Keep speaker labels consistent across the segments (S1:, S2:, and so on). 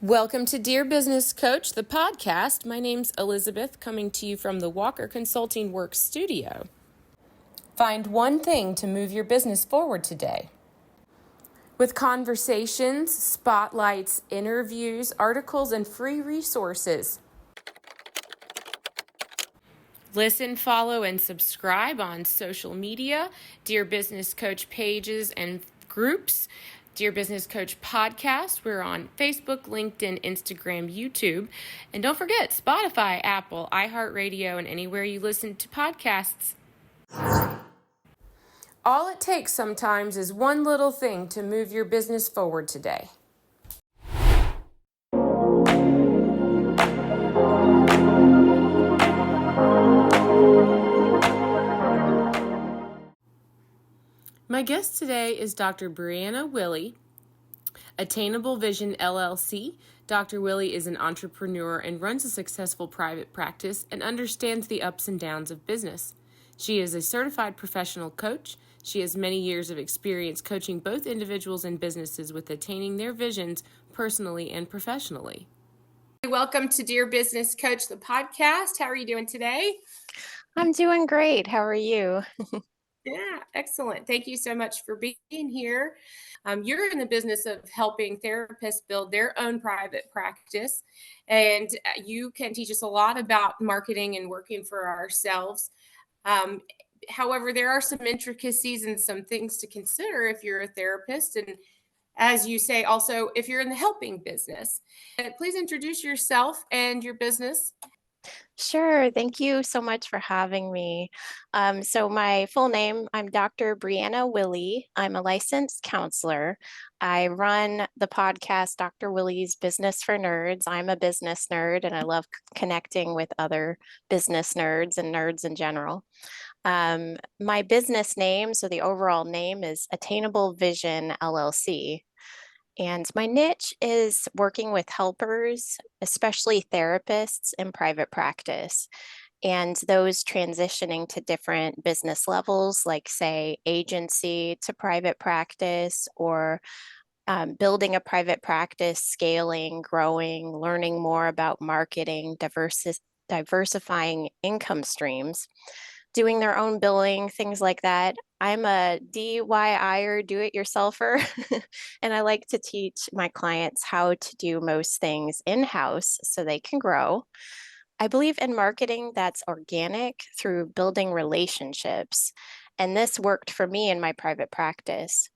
S1: Welcome to Dear Business Coach, the podcast. My name's Elizabeth, coming to you from the Walker Consulting Works studio. Find one thing to move your business forward today. With conversations, spotlights, interviews, articles, and free resources. Listen, follow, and subscribe on social media, Dear Business Coach pages and groups, Dear Business Coach podcast. We're on Facebook, LinkedIn, Instagram, YouTube. And don't forget Spotify, Apple, iHeartRadio, and anywhere you listen to podcasts. All it takes sometimes is one little thing to move your business forward today. My guest today is Dr. Brie-Anna Willey, Attainable Vision LLC. Dr. Willey is an entrepreneur and runs a successful private practice and understands the ups and downs of business. She is a certified professional coach. She has many years of experience coaching both individuals and businesses with attaining their visions personally and professionally. Welcome to Dear Business Coach, the podcast. How are you doing today?
S2: I'm doing great. How are you?
S1: Yeah, excellent. Thank you so much for being here. You're in the business of helping therapists build their own private practice, and you can teach us a lot about marketing and working for ourselves. However, there are some intricacies and some things to consider if you're a therapist, and as you say, also if you're in the helping business. Please introduce yourself and your business.
S2: Sure. Thank you so much for having me. So my full name, I'm Dr. Brie-Anna Willey. I'm a licensed counselor. I run the podcast, Dr. Willey's Business for Nerds. I'm a business nerd and I love connecting with other business nerds and nerds in general. My business name, so the overall name is Attainable Vision LLC. And my niche is working with helpers, especially therapists in private practice, and those transitioning to different business levels, like, say, agency to private practice, or building a private practice, scaling, growing, learning more about marketing, diversifying income streams, doing their own billing, things like that. I'm a DIYer, do-it-yourselfer, and I like to teach my clients how to do most things in-house so they can grow. I believe in marketing that's organic through building relationships, and this worked for me in my private practice.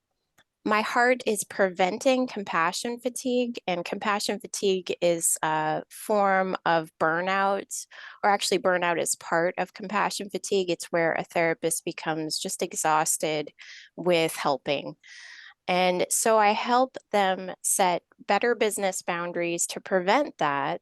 S2: My heart is preventing compassion fatigue, and compassion fatigue is a form of burnout, or actually, burnout is part of compassion fatigue. It's where a therapist becomes just exhausted with helping. And so I help them set better business boundaries to prevent that,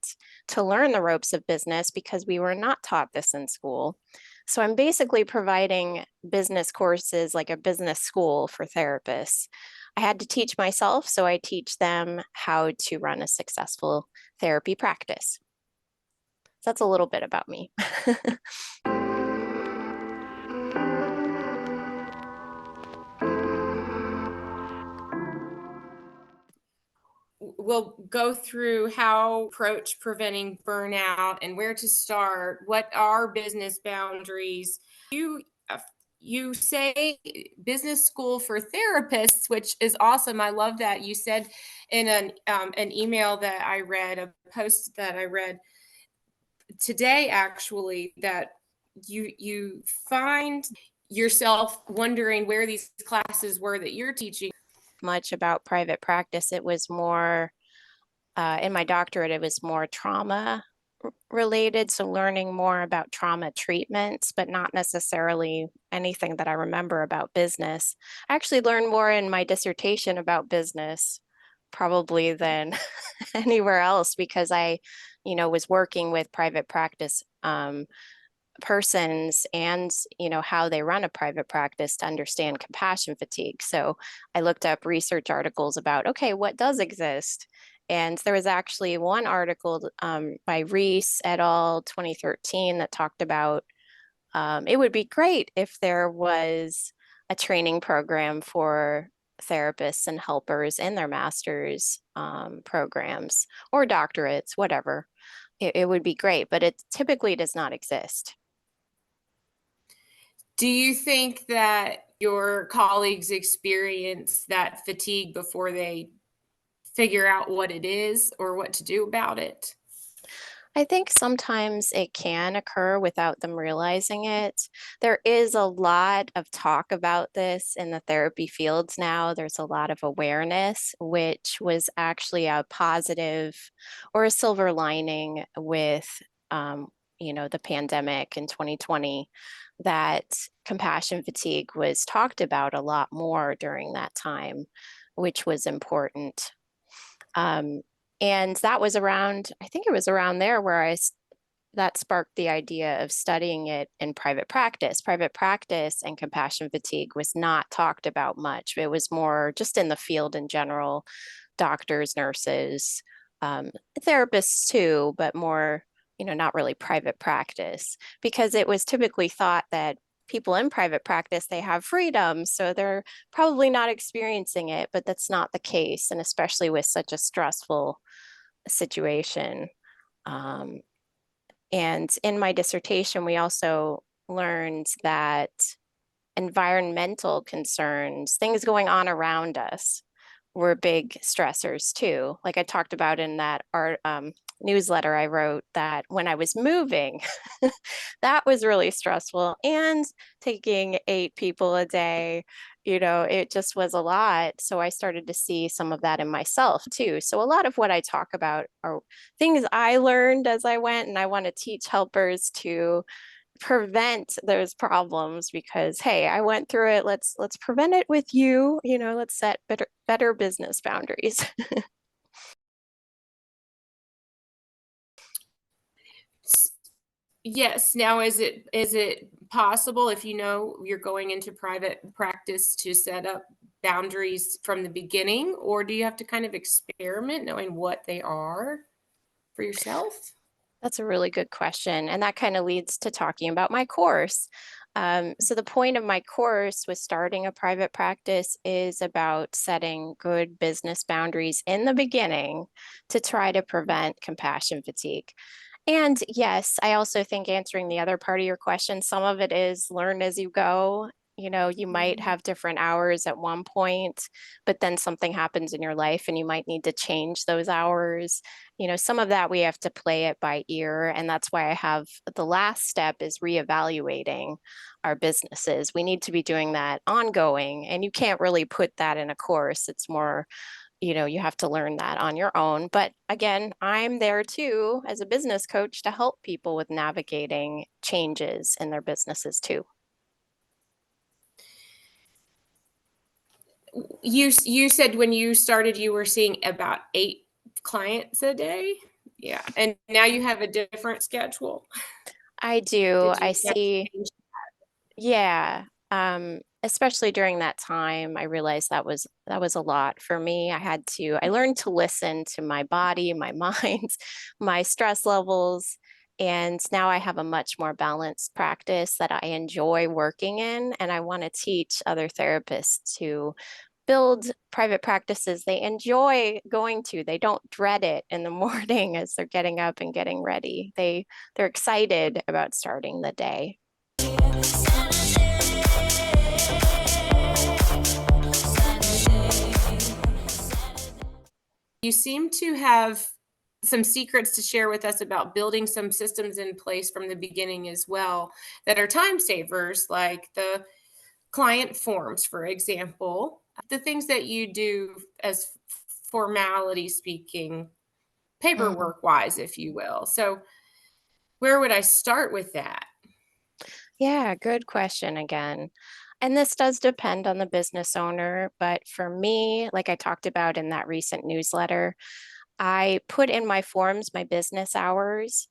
S2: to learn the ropes of business, because we were not taught this in school. So I'm basically providing business courses, like a business school for therapists. I had to teach myself, so I teach them how to run a successful therapy practice. So that's a little bit about me.
S1: We'll go through how approach preventing burnout and where to start. What are business boundaries? You say business school for therapists, which is awesome. I love that. You said in an email that I read, a post that I read today, actually, that you find yourself wondering where these classes were that you're teaching.
S2: Much about private practice. It was more, in my doctorate, it was more trauma related. So learning more about trauma treatments, but not necessarily anything that I remember about business. I actually learned more in my dissertation about business probably than anywhere else, because I, was working with private practice persons, and how they run a private practice to understand compassion fatigue. So I looked up research articles about, okay, what does exist? And there was actually one article by Reese et al. 2013 that talked about it would be great if there was a training program for therapists and helpers in their master's programs or doctorates, whatever. It would be great, but it typically does not exist.
S1: Do you think that your colleagues experience that fatigue before they figure out what it is or what to do about it?
S2: I think sometimes it can occur without them realizing it. There is a lot of talk about this in the therapy fields now. There's a lot of awareness, which was actually a positive or a silver lining with, the pandemic in 2020, that compassion fatigue was talked about a lot more during that time, which was important. Um, and that was around, I think it was around there where that sparked the idea of studying it in private practice. Private practice and compassion fatigue was not talked about much. It was more just in the field in general, doctors, nurses, therapists too, but more, not really private practice, because it was typically thought that people in private practice, they have freedom, so they're probably not experiencing it, but that's not the case. And especially with such a stressful situation. Um, and in my dissertation, we also learned that environmental concerns, things going on around us, were big stressors too. Like I talked about in that art newsletter I wrote, that when I was moving, that was really stressful. And taking 8 people a day, it just was a lot. So I started to see some of that in myself too. So a lot of what I talk about are things I learned as I went, and I want to teach helpers to prevent those problems, because hey, I went through it. Let's prevent it with you. Let's set better business boundaries.
S1: Yes. Now, is it possible, if you know you're going into private practice, to set up boundaries from the beginning, or do you have to kind of experiment knowing what they are for yourself?
S2: That's a really good question. And that kind of leads to talking about my course. So, the point of my course with starting a private practice is about setting good business boundaries in the beginning to try to prevent compassion fatigue. And yes, I also think answering the other part of your question, some of it is learn as you go. You might
S1: Mhm.
S2: have different hours at one point, but then something happens in your life and you might need to change those hours. Some of that we have to play it by ear. And that's why I have the last step is reevaluating our businesses. We need to be doing that ongoing, and you can't really put that in a course. It's more, you have to learn that on your own. But again, I'm there too as a business coach to help people with navigating changes in their businesses too.
S1: You said when you started, you were seeing about 8 clients a day? Yeah, and now you have a different schedule?
S2: I do.
S1: Did
S2: I
S1: you have to
S2: see.
S1: change?
S2: Yeah. Especially during that time, I realized that was a lot for me. I learned to listen to my body, my mind, my stress levels. And now I have a much more balanced practice that I enjoy working in. And I want to teach other therapists to build private practices they enjoy going to. They don't dread it in the morning as they're getting up and getting ready. They're excited about starting the day.
S1: You seem to have some secrets to share with us about building some systems in place from the beginning as well that are time savers, like the client forms, for example, the things that you do as formality speaking,
S2: Mhm.
S1: paperwork wise, if you will. So, where would I start with that?
S2: Yeah, good question again. And this does depend on the business owner, but for me, like I talked about in that recent newsletter, I put in my forms my business hours.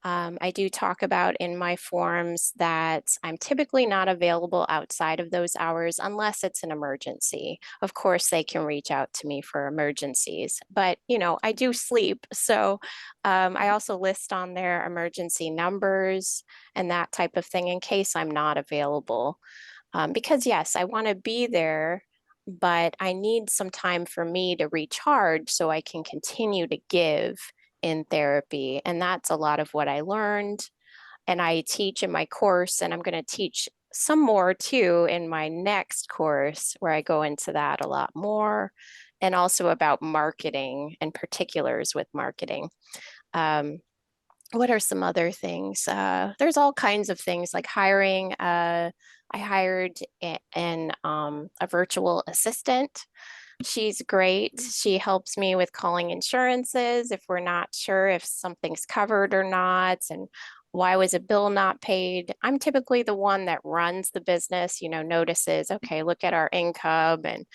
S2: I do talk about in my forms that I'm typically not available outside of those hours unless it's an emergency. Of course, they can reach out to me for emergencies, but I do sleep. So I also list on there emergency numbers and that type of thing in case I'm not available. Because yes, I want to be there but I need some time for me to recharge so I can continue to give in therapy. And that's a lot of what I learned. And I teach in my course, and I'm going to teach some more too in my next course where I go into that a lot more, and also about marketing and particulars with marketing. Um, what are some other things? There's all kinds of things like hiring. I hired a virtual assistant. She's great. She helps me with calling insurances if we're not sure if something's covered or not, and why was a bill not paid. I'm typically the one that runs the business, notices, okay, look at our income and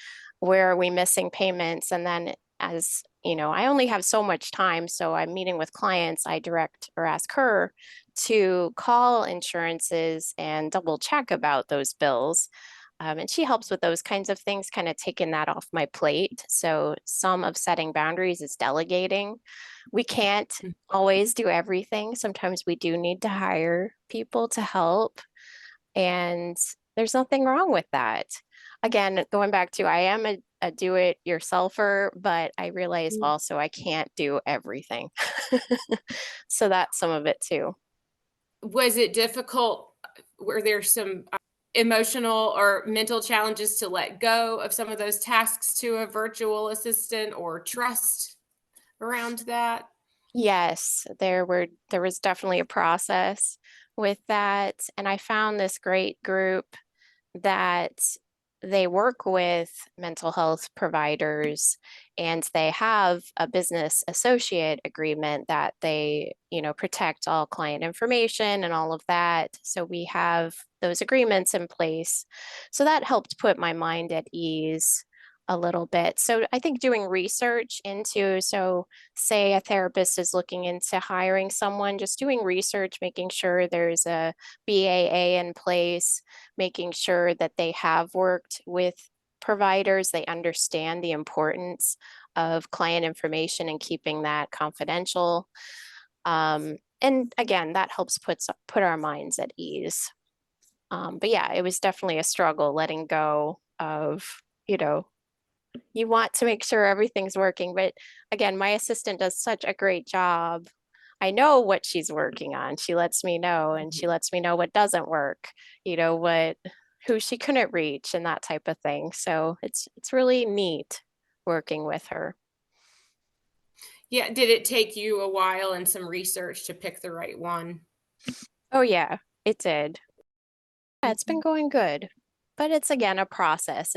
S2: where are we missing payments. And then as I only have so much time. So I'm meeting with clients, I direct or ask her to call insurances and double check about those bills. And she helps with those kinds of things, kind of taking that off my plate. So some of setting boundaries is delegating. We can't always do everything. Sometimes we do need to hire people to help. And there's nothing wrong with that. Again, going back to I am a do-it-yourselfer, but I realize also I can't do everything. So that's some of it too.
S1: Was it difficult? Were there some emotional or mental challenges to let go of some of those tasks to a virtual assistant, or trust around that?
S2: Yes, there was definitely a process with that. And I found this great group that they work with mental health providers, and they have a business associate agreement that they, protect all client information and all of that. So we have those agreements in place. So that helped put my mind at ease a little bit. So I think doing research into, so say a therapist is looking into hiring someone, just doing research, making sure there's a BAA in place, making sure that they have worked with providers, they understand the importance of client information and keeping that confidential. And again, that helps put our minds at ease. But yeah, it was definitely a struggle letting go of, you want to make sure everything's working. But again, my assistant does such a great job. I know what she's working on. She lets me know, and she lets me know what doesn't work, who she couldn't reach and that type of thing. So it's really neat working with her.
S1: Yeah, did it take you a while and some research to pick the right one?
S2: Oh yeah, it did. Yeah, it's been
S1: Mhm.
S2: going good. But it's again a process.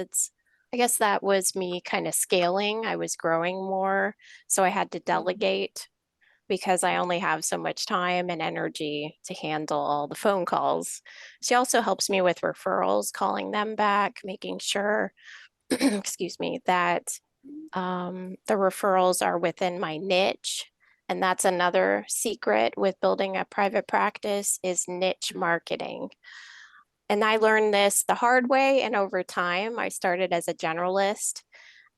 S2: I guess that was me kind of scaling. I was growing more, so I had to delegate because I only have so much time and energy to handle all the phone calls. She also helps me with referrals, calling them back, making sure, excuse me, that the referrals are within my niche. And that's another secret with building a private practice is niche marketing. And I learned this the hard way and over time. I started as a generalist,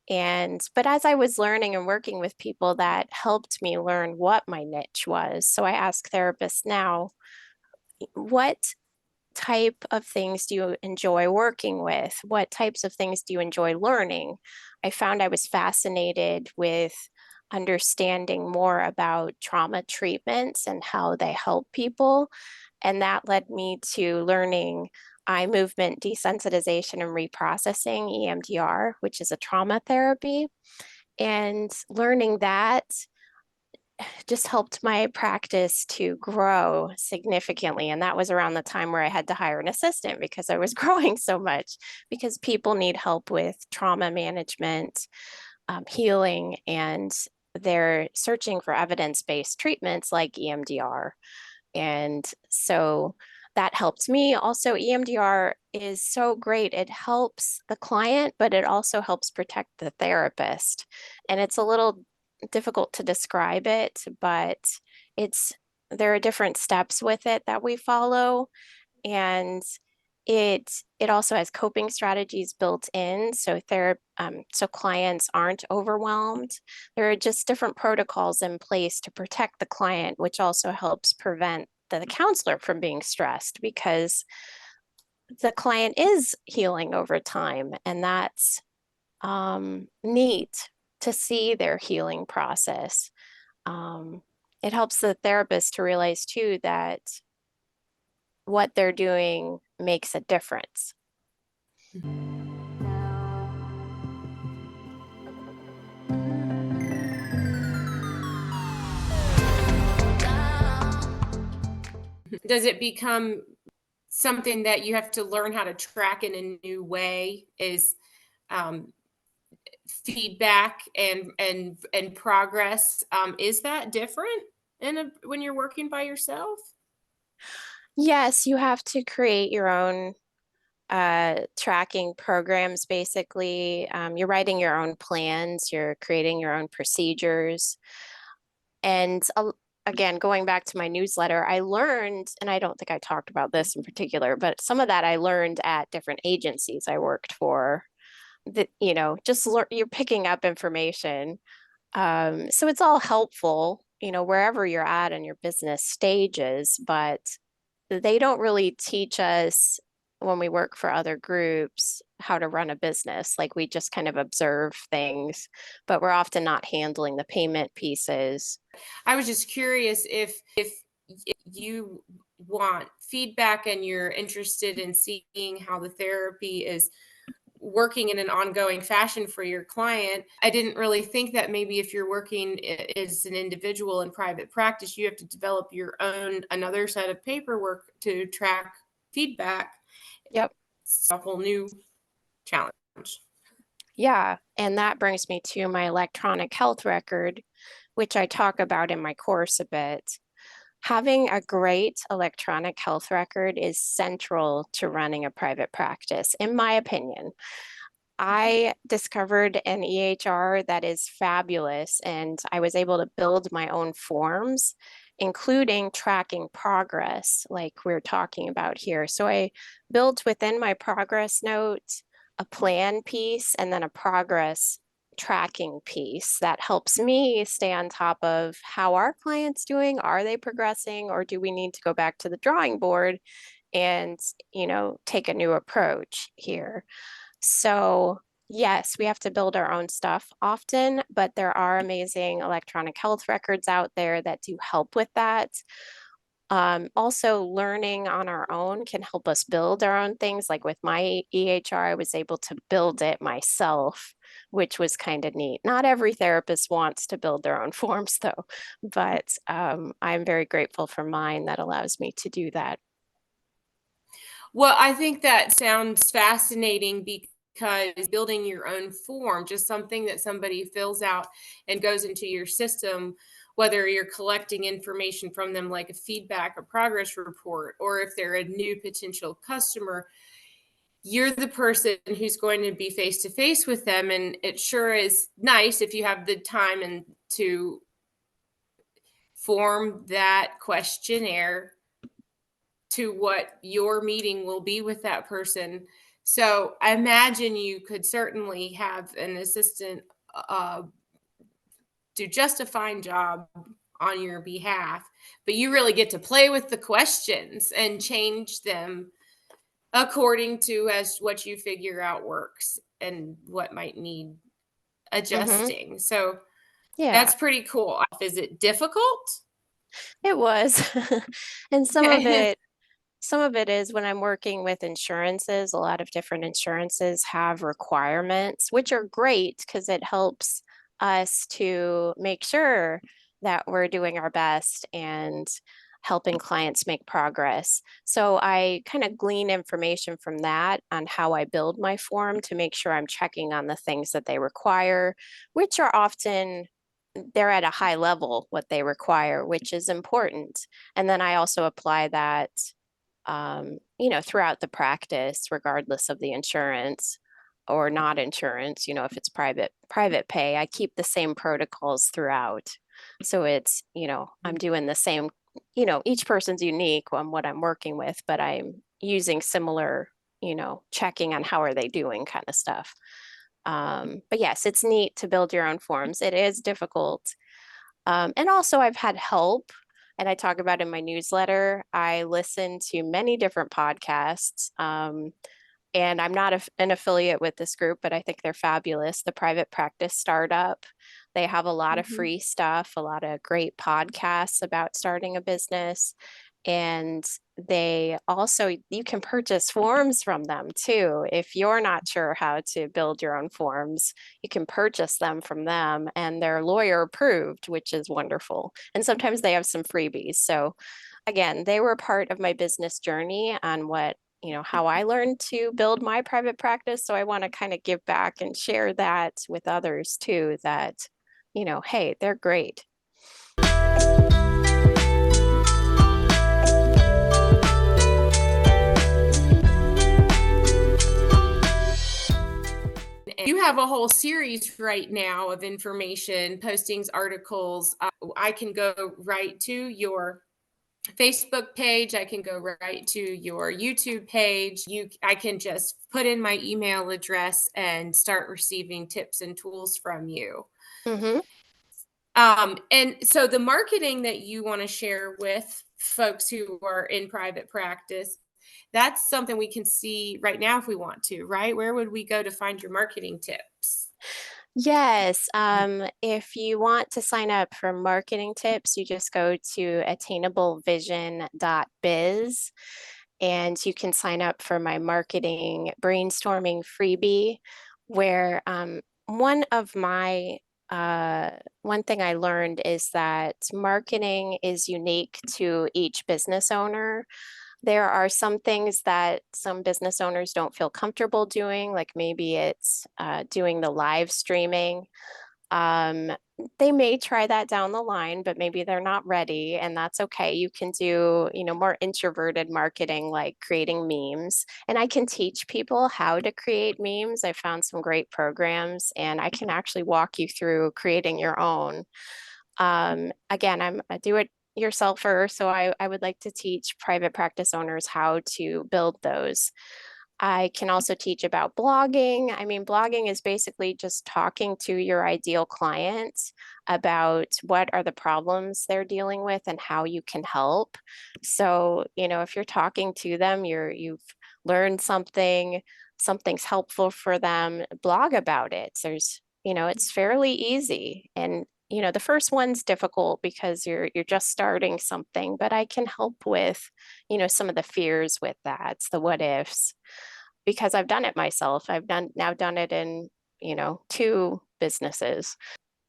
S2: but as I was learning and working with people, that helped me learn what my niche was. So I ask therapists now, what type of things do you enjoy working with? What types of things do you enjoy learning? I found I was fascinated with understanding more about trauma treatments and how they help people. And that led me to learning eye movement desensitization and reprocessing, EMDR, which is a trauma therapy. And learning that just helped my practice to grow significantly. And that was around the time where I had to hire an assistant because I was growing so much, because people need help with trauma management, healing, and they're searching for evidence-based treatments like EMDR. And so that helped me. Also, EMDR is so great. It helps the client, but it also helps protect the therapist. And it's a little difficult to describe it, but it's there are different steps with it that we follow. And it also has coping strategies built in, so so clients aren't overwhelmed. There are just different protocols in place to protect the client, which also helps prevent the counselor from being stressed because the client is healing over time, and that's neat to see their healing process. It helps the therapist to realize too that what they're doing makes a difference.
S1: Does it become something that you have to learn how to track in a new way? Is um, feedback and progress, is that different when you're working by yourself?
S2: Yes, you have to create your own tracking programs, basically. You're writing your own plans, you're creating your own procedures. And again, going back to my newsletter, I learned, and I don't think I talked about this in particular, but some of that I learned at different agencies I worked for. That, just you're picking up information. So it's all helpful, wherever you're at in your business stages, but they don't really teach us when we work for other groups how to run a business. Like we just kind of observe things, but we're often not handling the payment pieces.
S1: I was just curious if you want feedback and you're interested in seeing how the therapy is working in an ongoing fashion for your client. I didn't really think that maybe if you're working as an individual in private practice, you have to develop your own another set of paperwork to track feedback.
S2: Yep.
S1: It's a whole new challenge.
S2: Yeah. And that brings me to my electronic health record, which I talk about in my course a bit. Having a great electronic health record is central to running a private practice, in my opinion. I discovered an EHR that is fabulous, and I was able to build my own forms, including tracking progress, like we're talking about here. So I built within my progress note a plan piece and then a progress tracking piece that helps me stay on top of how our clients doing. Are they progressing, or do we need to go back to the drawing board and, take a new approach here? So, yes, we have to build our own stuff often, but there are amazing electronic health records out there that do help with that. Also, learning on our own can help us build our own things. Like with my EHR, I was able to build it myself, which was kind of neat. Not every therapist wants to build their own forms, though, but I'm very grateful for mine that allows me to do that.
S1: Well, I think that sounds fascinating because building your own form, just something that somebody fills out and goes into your system, whether you're collecting information from them like a feedback or progress report, or if they're a new potential customer, you're the person who's going to be face to face with them. And it sure is nice if you have the time and to form that questionnaire to what your meeting will be with that person. So I imagine you could certainly have an assistant uh, do just a fine job on your behalf, but you really get to play with the questions and change them according to as what you figure out works and what might need
S2: Hmm.
S1: adjusting. So
S2: Yeah,
S1: that's pretty cool. Is it difficult?
S2: it was. And some of
S1: Okay.
S2: it Some of it is when I'm working with insurances, a lot of different insurances have requirements, which are great because it helps us to make sure that we're doing our best and helping clients make progress. So I kind of glean information from that on how I build my form to make sure I'm checking on the things that they require, which are often they're at a high level what they require, which is important. And then I also apply that throughout the practice, regardless of the insurance or not insurance, if it's private pay, I keep the same protocols throughout. So it's, I'm doing the same, each person's unique on what I'm working with, but I'm using similar, checking on how are they doing kind of stuff. But yes, it's neat to build your own forms. It is difficult. And also, I've had help, and I talk about in my newsletter. I listen to many different podcasts. And I'm not an affiliate with this group, but I think they're fabulous. The Private Practice Startup. They have a lot of
S1: Mhm.
S2: free stuff, a lot of great podcasts about starting a business. And they also, you can purchase forms from them too. If you're not sure how to build your own forms, you can purchase them from them, and they're lawyer approved, which is wonderful. And sometimes they have some freebies. So again, they were part of my business journey on how I learned to build my private practice. So I want to kind of give back and share that with others too, that, hey, they're great.
S1: You have a whole series right now of information, postings, articles. I can go right to your Facebook page. I can go right to your YouTube page. I can just put in my email address and start receiving tips and tools from you.
S2: Mm-hmm.
S1: And so the marketing that you want to share with folks who are in private practice, that's something we can see right now if we want to, right? Where would we go to find your marketing tips?
S2: Yes. If you want to sign up for marketing tips, you just go to attainablevision.biz and you can sign up for my marketing brainstorming freebie, where one of my one thing I learned is that marketing is unique to each business owner. There are some things that some business owners don't feel comfortable doing, like maybe it's doing the live streaming. Um, they may try that down the line, but maybe they're not ready, and that's okay. You can do, more introverted marketing like creating memes, and I can teach people how to create memes. I found some great programs, and I can actually walk you through creating your own. Again, I'm a do-it-yourselfer, so I would like to teach private practice owners how to build those. I can also teach about blogging. I mean, blogging is basically just talking to your ideal client about what are the problems they're dealing with and how you can help. So, if you're talking to them, you've learned something, something's helpful for them, blog about it. It's fairly easy. And the first one's difficult because you're just starting something, but I can help with, some of the fears with that, the what ifs, because I've done it myself. I've done it in, two businesses.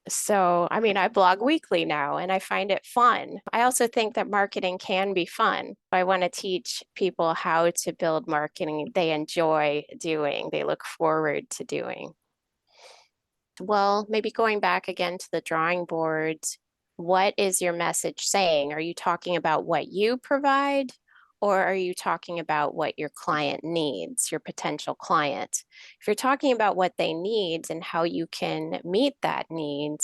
S2: So, I mean, I blog weekly now and I find it fun. I also think that marketing can be fun. I want to teach people how to build marketing they enjoy doing, they look forward to doing. Well, maybe going back again to the drawing board, what is your message saying? Are you talking about what you provide, or are you talking about what your client needs, your potential client? If you're talking about what they need and how you can meet that need,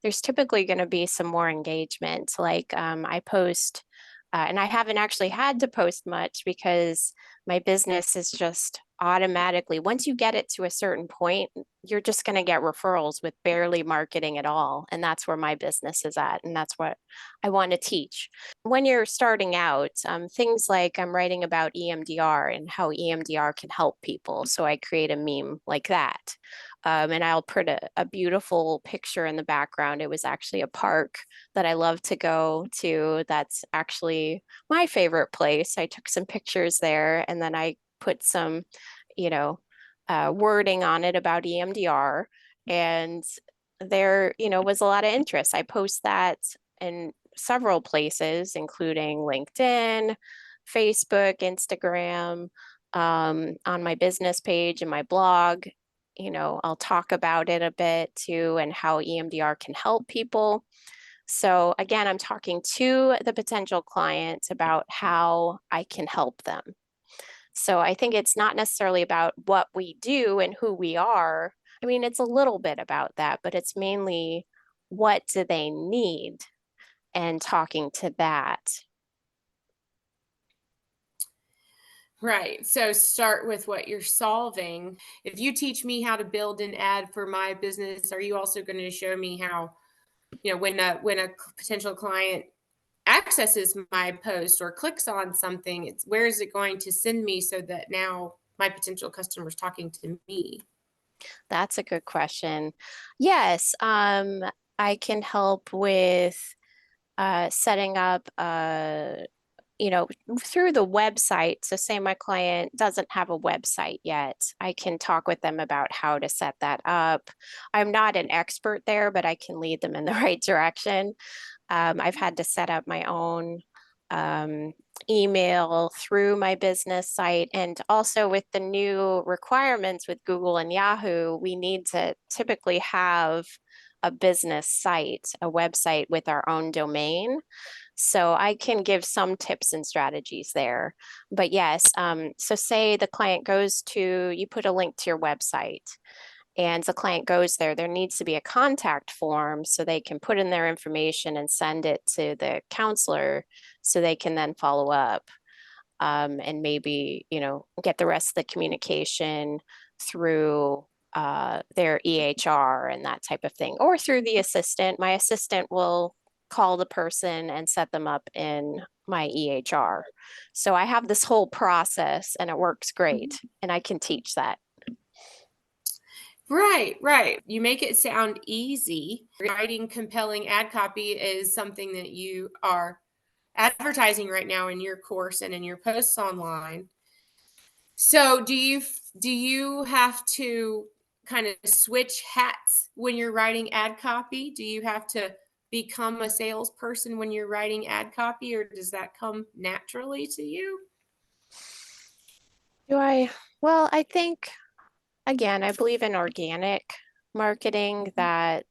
S2: there's typically going to be some more engagement. Like I post, and I haven't actually had to post much because my business is just automatically, once you get it to a certain point, you're just going to get referrals with barely marketing at all. And that's where my business is at. And that's what I want to teach. When you're starting out, things like I'm writing about EMDR and how EMDR can help people. So I create a meme like that. And I'll put a beautiful picture in the background. It was actually a park that I love to go to. That's actually my favorite place. I took some pictures there and then I put some, you know, wording on it about EMDR. And there, was a lot of interest. I post that in several places, including LinkedIn, Facebook, Instagram, on my business page and my blog. I'll talk about it a bit too and how EMDR can help people. So again, I'm talking to the potential client about how I can help them. So I think it's not necessarily about what we do and who we are. I mean, it's a little bit about that, but it's mainly what do they need and talking to that.
S1: Right. So start with what you're solving. If you teach me how to build an ad for my business, are you also going to show me how, when a potential client accesses my post or clicks on something, it's where is it going to send me so that now my potential customers talking to me?
S2: That's a good question. Yes, I can help with setting up through the website. So say my client doesn't have a website yet, I can talk with them about how to set that up. I'm not an expert there, but I can lead them in the right direction. I've had to set up my own um, email through my business site. And also with the new requirements with Google and Yahoo, we need to typically have a business site, a website with our own domain. So I can give some tips and strategies there. But yes, so say the client goes to, you put a link to your website and the client goes there, there needs to be a contact form so they can put in their information and send it to the counselor so they can then follow up and maybe, get the rest of the communication through their EHR and that type of thing, or through the assistant. My assistant will call the person and set them up in my EHR. So I have this whole process and it works great, and I can teach that.
S1: Right, right. You make it sound easy. Writing compelling ad copy is something that you are advertising right now in your course and in your posts online. So do you have to kind of switch hats when you're writing ad copy? Do you have to become a salesperson when you're writing ad copy, or does that come naturally to you?
S2: Do I? Well, I think, again, I believe in organic marketing, that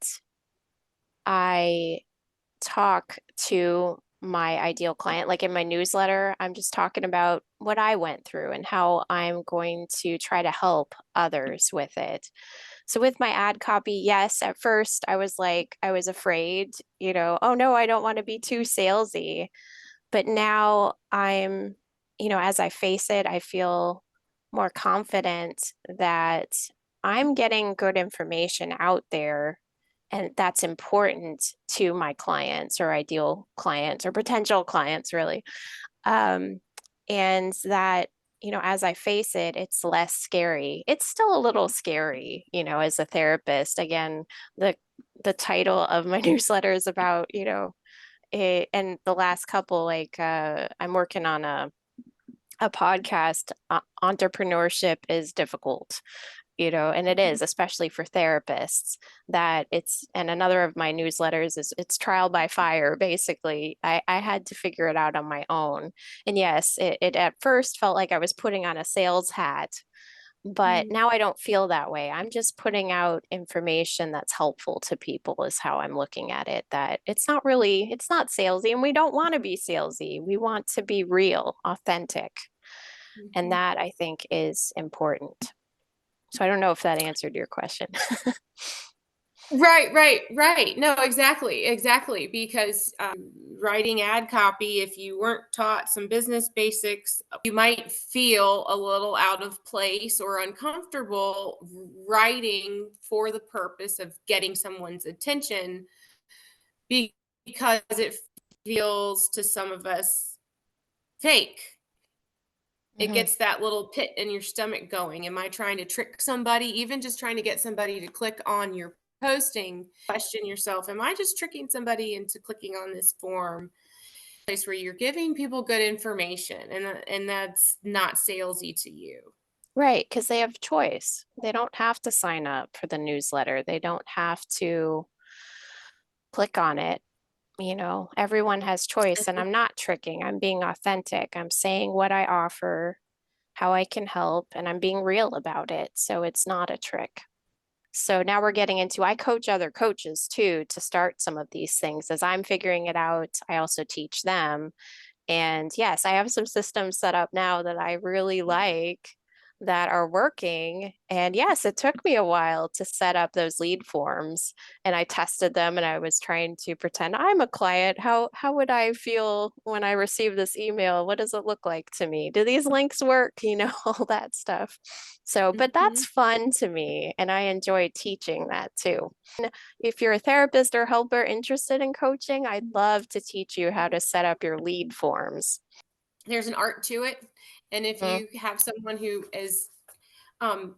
S2: I talk to my ideal client. Like in my newsletter, I'm just talking about what I went through and how I'm going to try to help others with it. So with my ad copy, yes, at first I was like, I was afraid, oh no, I don't want to be too salesy. But now as I face it, I feel more confident that I'm getting good information out there, and that's important to my clients or ideal clients or potential clients, really. Um, and that, as I face it, it's less scary. It's still a little scary, as a therapist. Again, the title of my newsletter is about, and the last couple, like I'm working on a podcast. Entrepreneurship is difficult, and it is, especially for therapists. And another of my newsletters is, it's trial by fire. Basically, I had to figure it out on my own. And yes, it at first felt like I was putting on a sales hat, but
S1: Mm.
S2: now I don't feel that way. I'm just putting out information that's helpful to people, is how I'm looking at it. That it's not salesy, and we don't want to be salesy. We want to be real, authentic. And
S1: Mhm.
S2: that, I think, is important. So I don't know if that answered your question.
S1: Right, right, right. No, exactly, exactly. Because writing ad copy, if you weren't taught some business basics, you might feel a little out of place or uncomfortable writing for the purpose of getting someone's attention, because it feels to some of us fake. It
S2: Mhm.
S1: gets that little pit in your stomach going. Am I trying to trick somebody? Even just trying to get somebody to click on your posting, question yourself, am I just tricking somebody into clicking on this form? Place where you're giving people good information, and that's not salesy to you.
S2: Right, because they have choice. They don't have to sign up for the newsletter. They don't have to click on it. Everyone has choice, and I'm not tricking. I'm being authentic. I'm saying what I offer, how I can help, and I'm being real about it. So it's not a trick. So now we're getting into, I coach other coaches too to start some of these things. As I'm figuring it out, I also teach them. And yes, I have some systems set up now that I really like, that are working. And yes, it took me a while to set up those lead forms, and I tested them, and I was trying to pretend I'm a client. How would I feel when I receive this email? What does it look like to me? Do these links work? All that stuff. So, but
S1: Mhm.
S2: that's fun to me, and I enjoy teaching that too. If you're a therapist or helper interested in coaching, I'd love to teach you how to set up your lead forms.
S1: There's an art to it. And if
S2: Mm,
S1: you have someone who is um,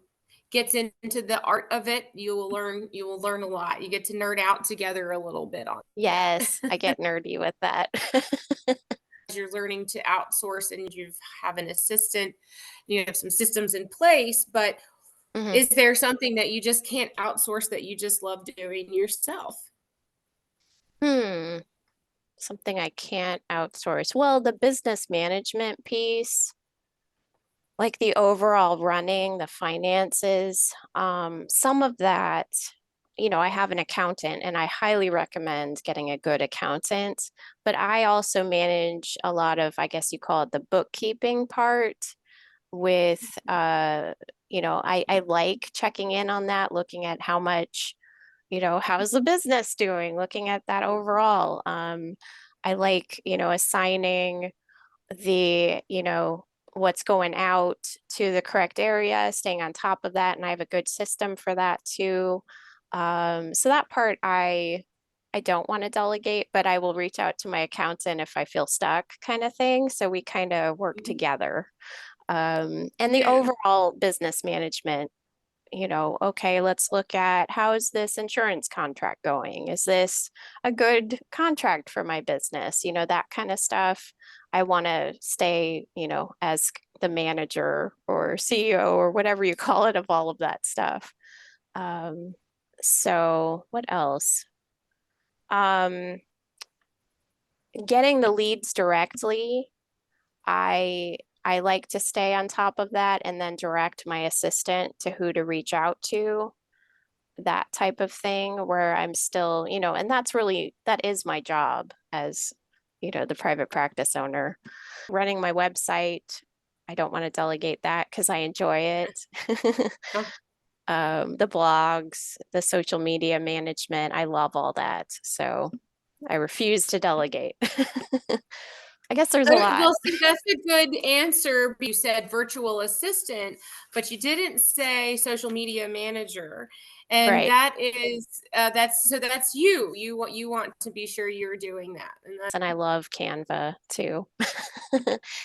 S1: gets into the art of it, you will learn a lot. You get to nerd out together a little bit on
S2: Yes, I
S1: that.
S2: get nerdy with that.
S1: As you're learning to outsource and you have an assistant, you have some systems in place, but
S2: Mhm.
S1: is there something that you just can't outsource that you just love doing yourself?
S2: Hmm. Something I can't outsource. Well, the business management piece, like the overall running, the finances, some of that, I have an accountant and I highly recommend getting a good accountant, but I also manage a lot of, I guess you call it the bookkeeping part with, I like checking in on that, looking at how much, how's the business doing, looking at that overall. I like, assigning what's going out to the correct area, staying on top of that, and I have a good system for that too. So that part I don't want to delegate, but I will reach out to my accountant if I feel stuck, kind of thing. So we kind of work
S1: Mhm.
S2: together. And the
S1: Yeah.
S2: overall business management, okay, let's look at how is this insurance contract going? Is this a good contract for my business? That kind of stuff. I want to stay, as the manager or CEO or whatever you call it of all of that stuff. Um, so what else? Um, Getting the leads directly, I like to stay on top of that and then direct my assistant to who to reach out to, that type of thing where I'm still, and that is my job as, the private practice owner. Running my website, I don't want to delegate that because I enjoy it.
S1: Oh,
S2: The blogs, the social media management, I love all that. So I refuse to delegate. I guess there's a lot.
S1: well, see, that's a good answer. You said virtual assistant, but you didn't say social media manager. And
S2: Right.
S1: that is that's you. You want to be sure you're doing that. And that's
S2: And I love Canva too.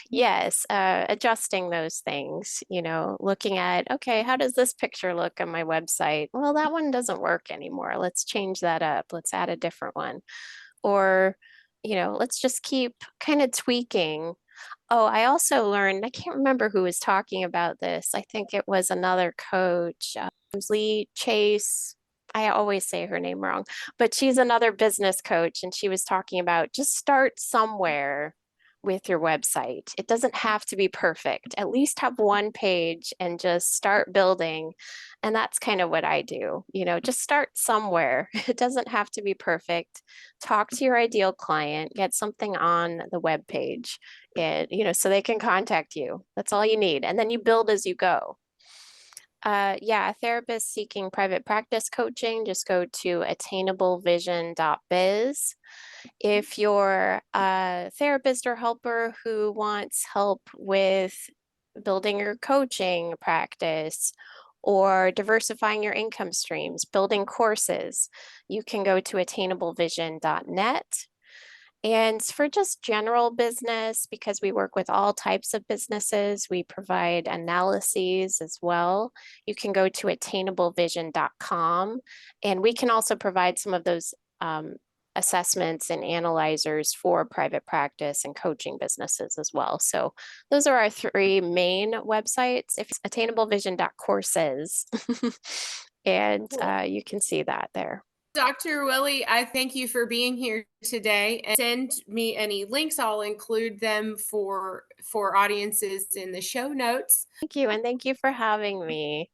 S2: Yes, adjusting those things, looking at, okay, how does this picture look on my website? Well, that one doesn't work anymore. Let's change that up. Let's add a different one. Or, let's just keep kind of tweaking. Oh, I also learned, I can't remember who was talking about this. I think it was another coach, Lee Chase. I always say her name wrong, but she's another business coach, and she was talking about just start somewhere with your website. It doesn't have to be perfect. At least have one page and just start building. And that's kind of what I do. Just start somewhere. It doesn't have to be perfect. Talk to your ideal client, get something on the web page, so they can contact you. That's all you need. And then you build as you go. Yeah, a therapist seeking private practice coaching, just go to attainablevision.biz. If you're a therapist or helper who wants help with building your coaching practice or diversifying your income streams, building courses, you can go to attainablevision.net. And for just general business, because we work with all types of businesses, we provide analyses as well. You can go to attainablevision.com, and we can also provide some of those assessments and analyzers for private practice and coaching businesses as well. So those are our three main websites. If it's attainablevision.courses, and
S1: cool.
S2: you can see that there.
S1: Dr. Willey, I thank you for being here today. And send me any links. I'll include them for audiences in the show notes.
S2: Thank you, and thank you for having me.